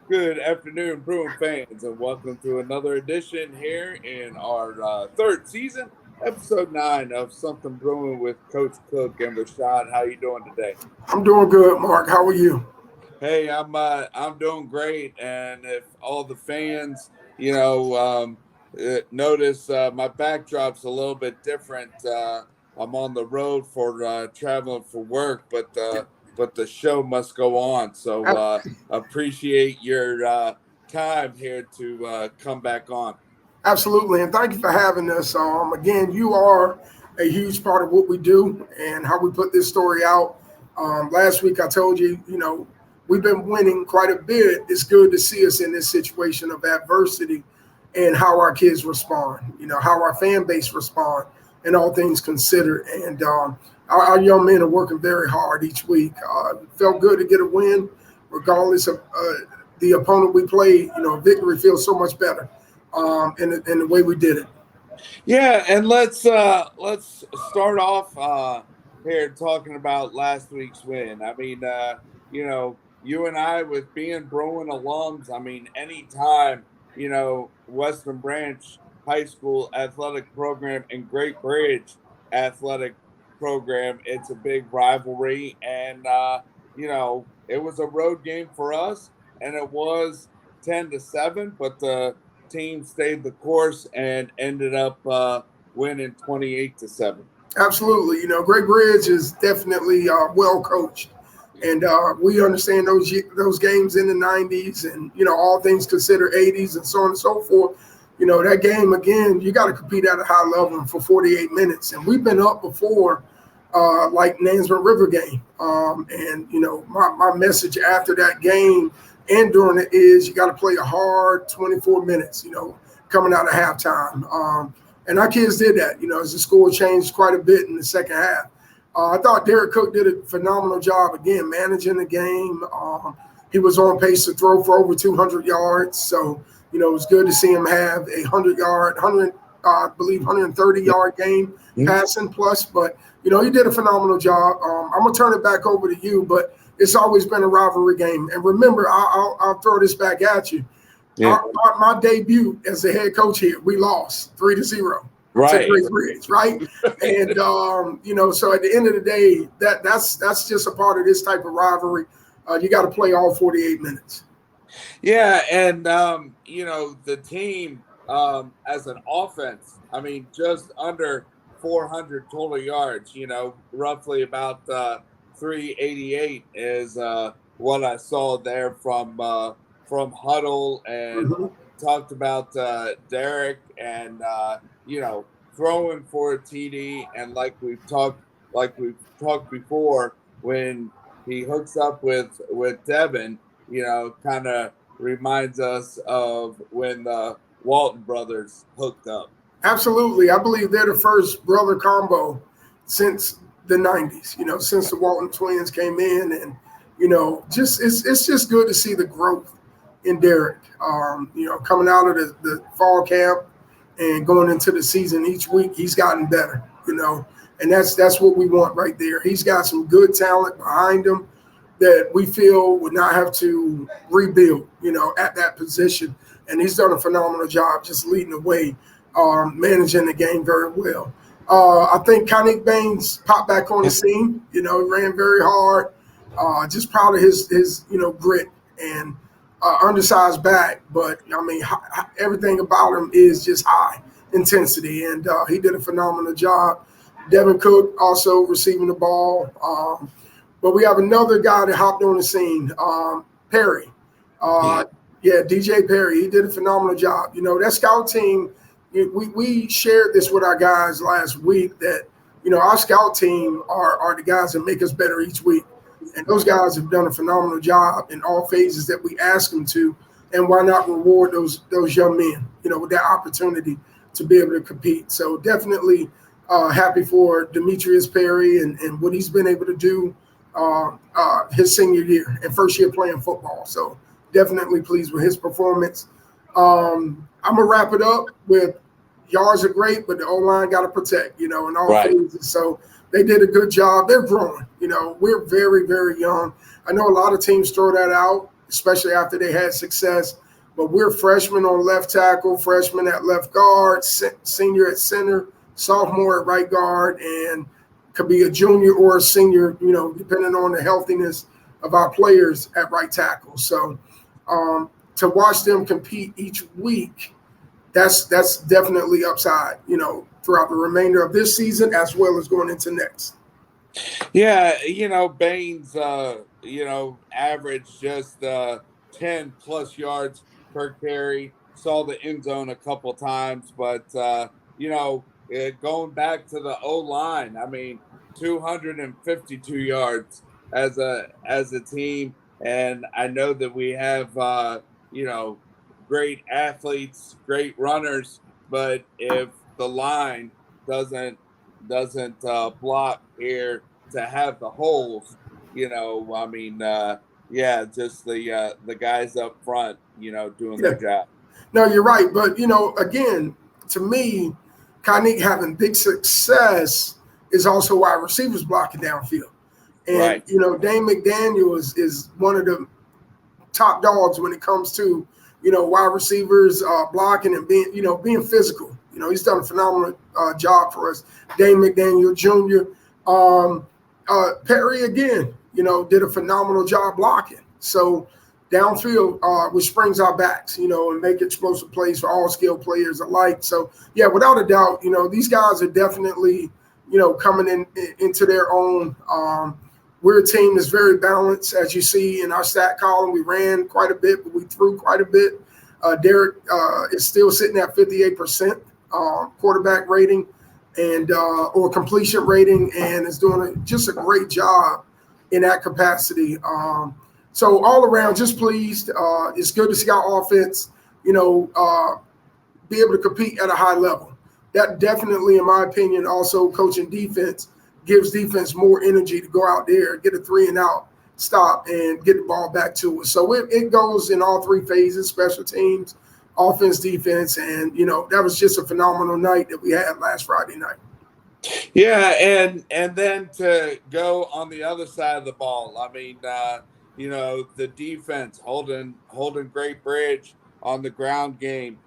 Good afternoon, Bruin fans, and welcome to another edition here in our third season, episode 9 of Something Brewing with Coach Cook and Rashad. How you doing today? I'm doing good, Mark. How are you? Hey, I'm doing great, and if all the fans, you know, notice my backdrop's a little bit different. I'm on the road for traveling for work, but the show must go on. So appreciate your time here to come back on. Absolutely, and thank you for having us. Again, you are a huge part of what we do and how we put this story out. Last week, I told you, we've been winning quite a bit. It's good to see us in this situation of adversity and how our kids respond. How our fan base respond, and all things considered. And our young men are working very hard each week. Felt good to get a win, regardless of the opponent we played. Victory feels so much better in the way we did it. Yeah, and let's start off here talking about last week's win. I mean, you and I with being Bruin alums. I mean, anytime Western Branch High School athletic program and Great Bridge athletic program, it's a big rivalry, and it was a road game for us, and it was 10-7, but the team stayed the course and ended up winning 28-7. Absolutely. Great Bridge is definitely well coached. And we understand those games in the 90s and, all things considered 80s and so on and so forth. That game, again, you got to compete at a high level for 48 minutes. And we've been up before, like Nansman River game. My message after that game and during it is you got to play a hard 24 minutes, coming out of halftime. And our kids did that, as the score changed quite a bit in the second half. I thought Derek Cook did a phenomenal job, again, managing the game. He was on pace to throw for over 200 yards. So, it was good to see him have a 130-yard game passing plus. But, he did a phenomenal job. I'm going to turn it back over to you, but it's always been a rivalry game. And remember, I'll throw this back at you. Yeah. My debut as the head coach here, we lost 3-0. Right. To Great Bridge, right? And so at the end of the day, that's just a part of this type of rivalry. You got to play all 48 minutes. Yeah, and the team as an offense, I mean, just under 400 total yards. Roughly about 388 is what I saw there from Huddle, and talked about Derek and throwing for a TD, and like we've talked before, when he hooks up with Devin, kind of reminds us of when the Walton brothers hooked up. Absolutely. I believe they're the first brother combo since the 90s, since the Walton twins came in. And, it's just good to see the growth in Derek, coming out of the fall camp and going into the season each week. He's gotten better, and that's what we want right there. He's got some good talent behind him that we feel would not have to rebuild, at that position. And he's done a phenomenal job just leading the way, managing the game very well. I think Konick Baines popped back on the scene. He ran very hard. Just proud of his grit and undersized back. But, I mean, everything about him is just high intensity. And he did a phenomenal job. Devin Cook also receiving the ball. But we have another guy that hopped on the scene, Perry. DJ Perry. He did a phenomenal job. That scout team, we shared this with our guys last week that, our scout team are the guys that make us better each week. And those guys have done a phenomenal job in all phases that we ask them to. And why not reward those young men, with that opportunity to be able to compete. So definitely happy for Demetrius Perry and what he's been able to do his senior year and first year playing football. So definitely pleased with his performance. I'm going to wrap it up with yards are great, but the O-line got to protect, in all phases. So they did a good job. They're growing. We're very, very young. I know a lot of teams throw that out especially after they had success. But we're freshmen on left tackle, freshman at left guard, senior at center, sophomore at right guard, and could be a junior or a senior, depending on the healthiness of our players at right tackle. So to watch them compete each week, that's definitely upside, throughout the remainder of this season as well as going into next. Yeah, Baines, averaged just 10 plus yards per carry. Saw the end zone a couple times, but going back to the O line, I mean, 252 yards as a team, and I know that we have great athletes, great runners, but if the line doesn't block here to have the holes, I mean, yeah, just the guys up front, doing Yeah. their job. No, you're right. But, again, to me, Kaepernick having big success is also why receivers blocking downfield. And, Right. Dane McDaniel is one of the top dogs when it comes to, wide receivers blocking and being physical. He's done a phenomenal job for us. Dane McDaniel Jr. Perry, again, did a phenomenal job blocking. So downfield, which springs our backs, and make explosive plays for all skilled players alike. So, yeah, without a doubt, these guys are definitely, coming into their own. We're a team that's very balanced, as you see in our stat column. We ran quite a bit, but we threw quite a bit. Derek is still sitting at 58% quarterback rating and or completion rating, and is doing just a great job in that capacity. So all around, just pleased. It's good to see our offense, be able to compete at a high level. That definitely, in my opinion, also coaching defense gives defense more energy to go out there, get a 3-and-out stop, and get the ball back to us. So it goes in all three phases: special teams, offense, defense, and that was just a phenomenal night that we had last Friday night. Yeah, and then to go on the other side of the ball, I mean, the defense holding Great Bridge on the ground game,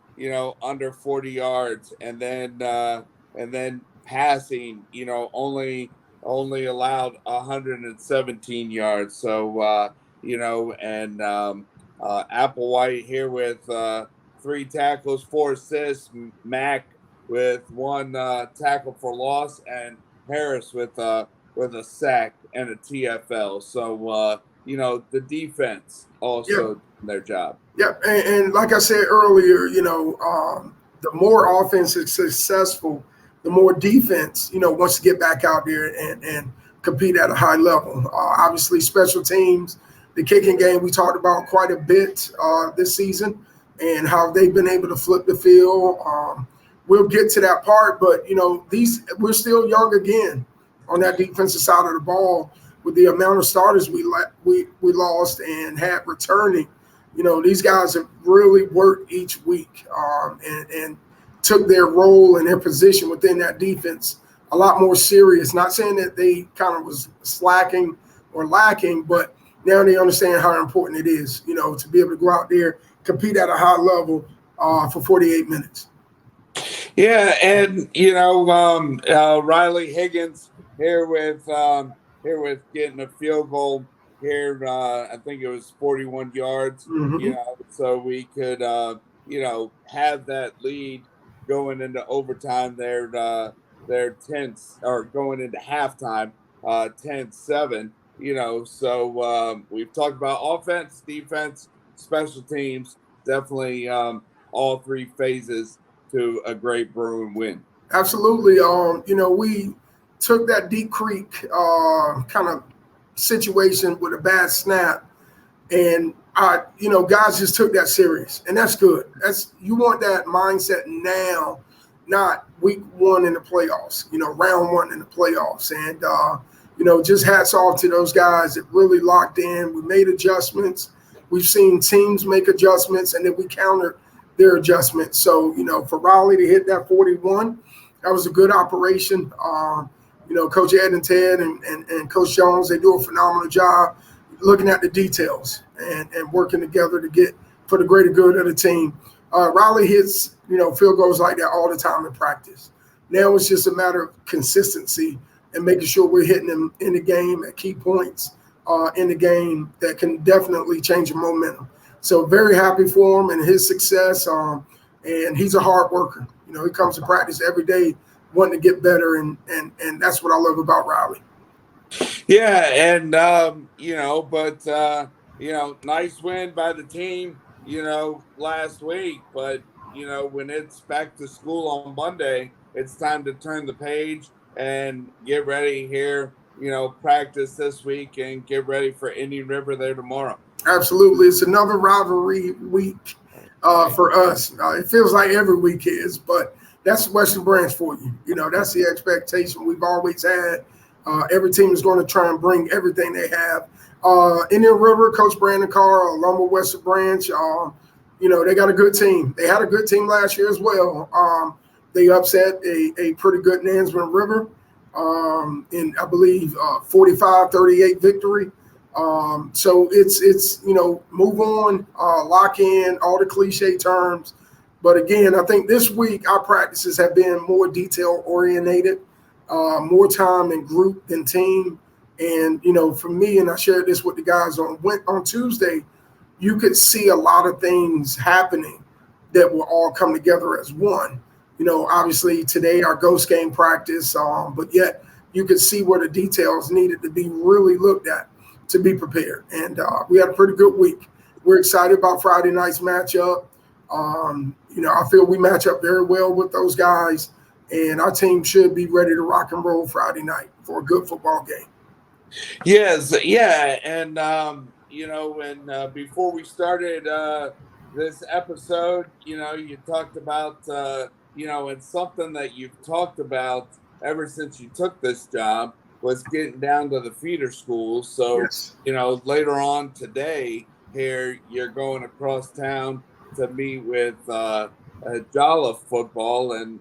under 40 yards, and then passing, only allowed 117 yards. So and Applewhite here with 3 tackles, 4 assists, Mack with 1 tackle for loss, and Harris with a sack and a TFL. So the defense also doing their job. Yeah, and like I said earlier, the more offense is successful, the more defense, wants to get back out there and compete at a high level. Obviously, special teams, the kicking game, we talked about quite a bit this season, and how they've been able to flip the field. We'll get to that part, but we're still young again on that defensive side of the ball with the amount of starters we lost and had returning. These guys have really worked each week and took their role and their position within that defense a lot more serious. Not saying that they kind of was slacking or lacking, but now they understand how important it is, to be able to go out there, compete at a high level for 48 minutes. Yeah, and Riley Higgins here with getting a field goal here. I think it was 41 yards. Mm-hmm. So we could have that lead going into overtime. They're 10 or going into halftime, 10-7. So we've talked about offense, defense, special teams. Definitely all 3 phases to a great Bruin win. Absolutely. We took that Deep Creek kind of situation with a bad snap, and guys just took that serious, and that's good. You want that mindset now, not week 1 in the playoffs. Round 1 in the playoffs, and just hats off to those guys that really locked in. We made adjustments. We've seen teams make adjustments, and then we countered their adjustments. So, for Raleigh to hit that 41, that was a good operation. Coach Ed and Ted and Coach Jones, they do a phenomenal job. looking at the details and working together to get for the greater good of the team. Riley hits, field goals like that all the time in practice. Now it's just a matter of consistency and making sure we're hitting them in the game at key points in the game that can definitely change the momentum. So very happy for him and his success. And he's a hard worker. He comes to practice every day wanting to get better, and that's what I love about Riley. Yeah, and nice win by the team, last week. But when it's back to school on Monday, it's time to turn the page and get ready here. Practice this week and get ready for Indian River there tomorrow. Absolutely, it's another rivalry week for us. It feels like every week is, but that's Western Branch for you. That's the expectation we've always had. Every team is going to try and bring everything they have. Indian River, Coach Brandon Carr, along with Western Branch, they got a good team. They had a good team last year as well. They upset a pretty good Nansman River in, I believe, 45-38 victory. So it's move on, lock in, all the cliche terms. But again, I think this week our practices have been more detail oriented, more time in group than team. And, for me, and I shared this with the guys on Tuesday, you could see a lot of things happening that will all come together as one. Obviously today our ghost game practice, but yet you could see where the details needed to be really looked at to be prepared. And we had a pretty good week. We're excited about Friday night's matchup. I feel we match up very well with those guys, and our team should be ready to rock and roll Friday night for a good football game. Yes, yeah, and before we started this episode, you talked about and something that you've talked about ever since you took this job was getting down to the feeder schools. So Yes. Later on today here, you're going across town to meet with Jolliffe football, and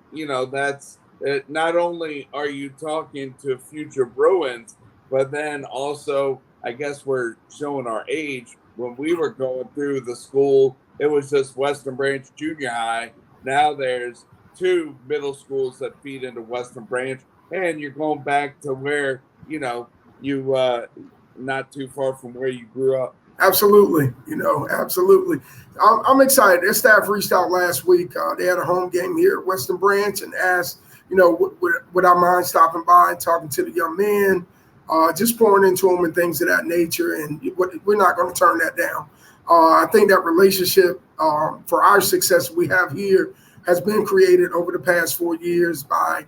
that's it. Not only are you talking to future Bruins, but then also, I guess we're showing our age. When we were going through the school, it was just Western Branch Junior High. Now there's 2 middle schools that feed into Western Branch, and you're going back to where, you not too far from where you grew up. Absolutely. Absolutely. I'm excited. Their staff reached out last week. They had a home game here at Western Branch and asked, would I mind stopping by and talking to the young men, just pouring into them and things of that nature. And we're not going to turn that down. I think that relationship for our success we have here has been created over the past 4 years by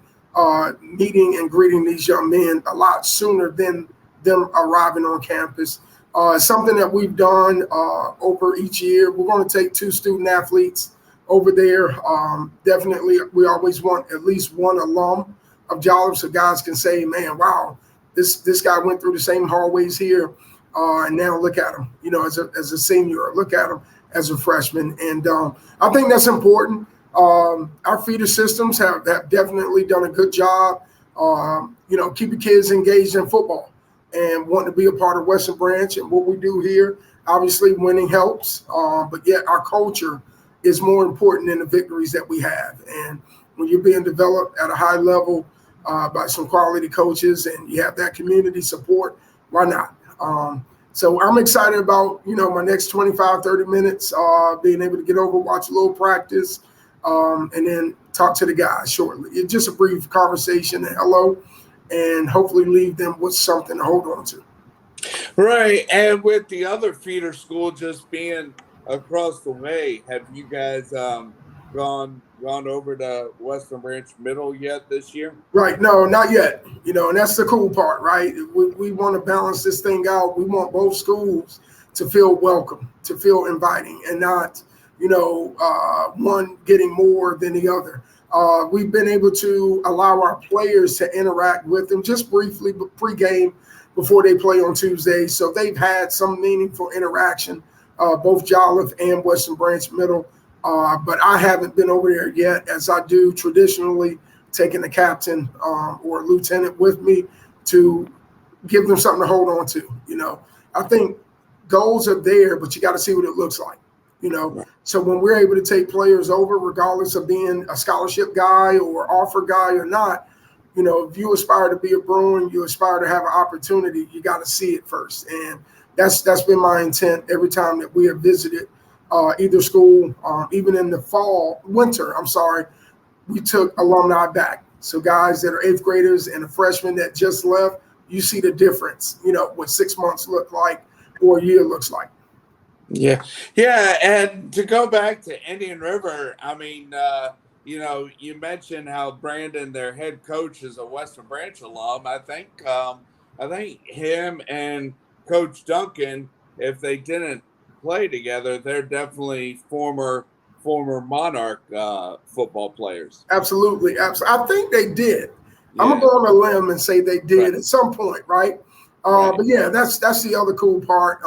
meeting and greeting these young men a lot sooner than them arriving on campus. Something that we've done over each year. We're going to take 2 student athletes over there. Definitely, we always want at least one alum of Jolliffe so guys can say, man, wow, this guy went through the same hallways here. And now look at him, as a senior, look at him as a freshman. And I think that's important. Our feeder systems have definitely done a good job, keeping kids engaged in football and wanting to be a part of Western Branch and what we do here. Obviously, winning helps, but yet our culture is more important than the victories that we have. And when you're being developed at a high level by some quality coaches and you have that community support, why not? So I'm excited about, my next 25, 30 minutes, being able to get over, watch a little practice, and then talk to the guys shortly. It's just a brief conversation and hello, and hopefully leave them with something to hold on to. Right. And with the other feeder school just being across the way, have you guys gone over to Western Branch Middle yet this year? Right. No, not yet. And that's the cool part, right? We want to balance this thing out. We want both schools to feel welcome, to feel inviting, and not, one getting more than the other. We've been able to allow our players to interact with them just briefly pregame before they play on Tuesday. So they've had some meaningful interaction, both Jolliffe and Western Branch Middle. But I haven't been over there yet, as I do traditionally, taking the captain or lieutenant with me to give them something to hold on to. I think goals are there, but you got to see what it looks like. So when we're able to take players over, regardless of being a scholarship guy or offer guy or not, if you aspire to be a Bruin, you aspire to have an opportunity, you got to see it first. And that's been my intent every time that we have visited either school, even in the winter, we took alumni back. So guys that are 8th graders and a freshman that just left, you see the difference, what 6 months look like or a year looks like. Yeah. Yeah. And to go back to Indian River, I mean, you mentioned how Brandon, their head coach, is a Western Branch alum. I think him and Coach Duncan, if they didn't play together, they're definitely former Monarch football players. Absolutely. I think they did. Yeah. I'm gonna go on a limb and say they did at some point, right? But yeah, that's the other cool part.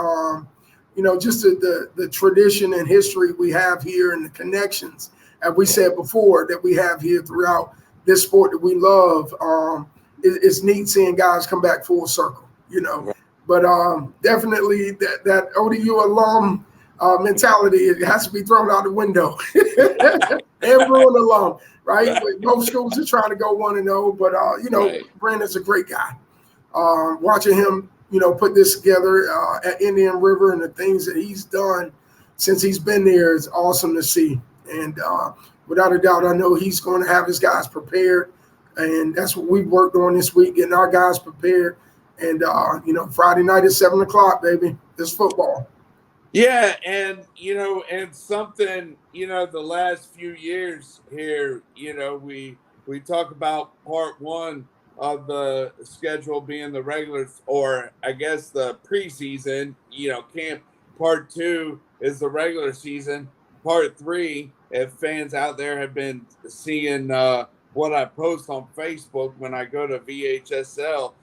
Just the tradition and history we have here and the connections, as we said before, that we have here throughout this sport that we love. It's neat seeing guys come back full circle, But definitely that ODU alum mentality, it has to be thrown out the window. And Bruin alum, right? Both schools are trying to go 1-0, but Brandon's a great guy. Watching him, put this together at Indian River and the things that he's done since he's been there is awesome to see. And without a doubt, I know he's going to have his guys prepared. And that's what we've worked on this week, getting our guys prepared. And, Friday night at 7 o'clock, baby, it's football. Yeah. And, and something, the last few years here, we talk about part one of the schedule being the regular, or I guess the preseason, camp. Part two is the regular season. Part three, if fans out there have been seeing what I post on Facebook when I go to VHSL,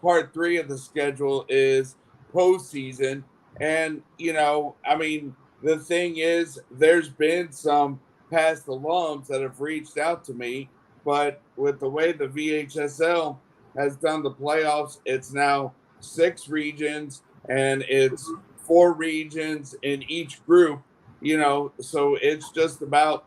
part three of the schedule is postseason. And, the thing is, there's been some past alums that have reached out to me, but with the way the VHSL has done the playoffs, it's now 6 regions and it's 4 regions in each group, so it's just about,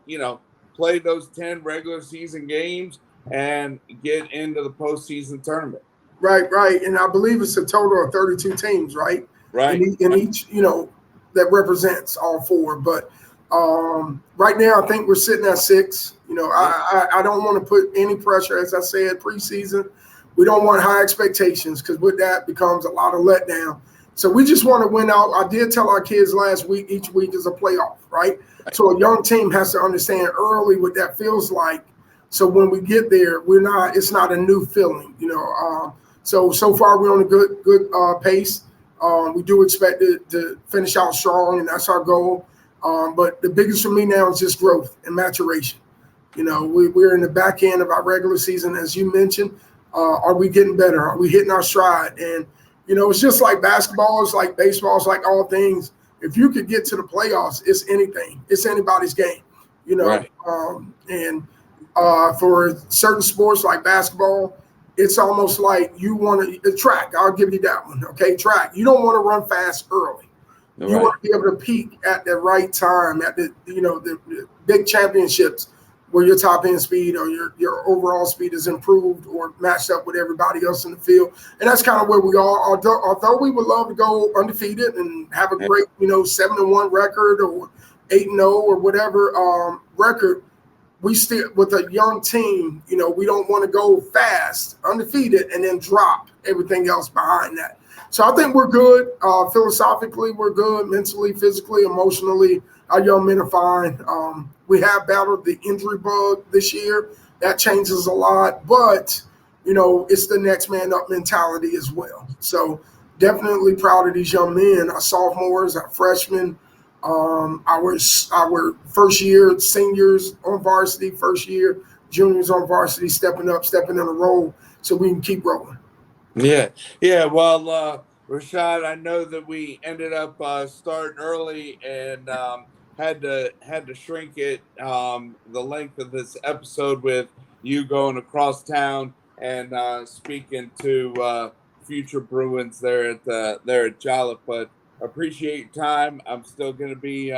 play those 10 regular season games and get into the postseason tournament. Right. And I believe it's a total of 32 teams, right? Right. In each, that represents all 4. But right now, I think we're sitting at 6. I don't want to put any pressure, as I said, preseason. We don't want high expectations because with that becomes a lot of letdown. So we just want to win out. I did tell our kids last week, each week is a playoff, right? So a young team has to understand early what that feels like. So when we get there, it's not a new feeling, So far we're on a good pace. We do expect to finish out strong, and that's our goal. But the biggest for me now is just growth and maturation. We're in the back end of our regular season, as you mentioned. Are we getting better? Are we hitting our stride? And, it's just like basketball, it's like baseball, it's like all things. If you could get to the playoffs, it's anything. It's anybody's game, Right. For certain sports like basketball, it's almost like you want to track. I'll give you that one. Okay. Track. You don't want to run fast early. Right. You want to be able to peak at the right time at the big championships where your top end speed or your overall speed is improved or matched up with everybody else in the field. And that's kind of where we are. Although we would love to go undefeated and have a great, 7-1 record or 8-0 or whatever record, we still, with a young team, we don't want to go fast, undefeated, and then drop everything else behind that. So I think we're good. Philosophically, we're good. Mentally, physically, emotionally, our young men are fine. We have battled the injury bug this year. That changes a lot. But, it's the next man up mentality as well. So definitely proud of these young men, our sophomores, our freshmen, our first year seniors on varsity, first year juniors on varsity, stepping in a role so we can keep rolling. Yeah. Well, Rashad, I know that we ended up starting early and had to shrink it the length of this episode with you going across town and speaking to future Bruins there at Jollop. But appreciate your time. I'm still going to be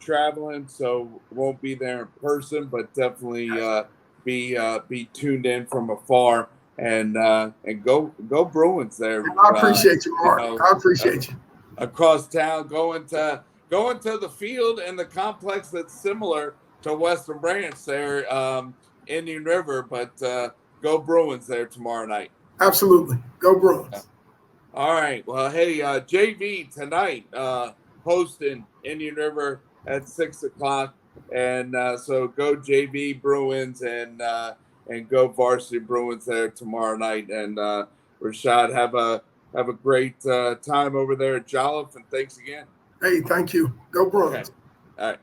traveling, so won't be there in person, but definitely be tuned in from afar and go Bruins there. I appreciate you, You Mark. know, I appreciate you. across town, going to the field and the complex that's similar to Western Branch there, Indian River, but go Bruins there tomorrow night. Absolutely. Go Bruins. All right. Well, hey, JV tonight hosting Indian River at 6 o'clock, and so go JV Bruins and go varsity Bruins there tomorrow night. And Rashad, have a great time over there at Jolliffe, and thanks again. Hey, thank you. Go Okay. Bruins. All right.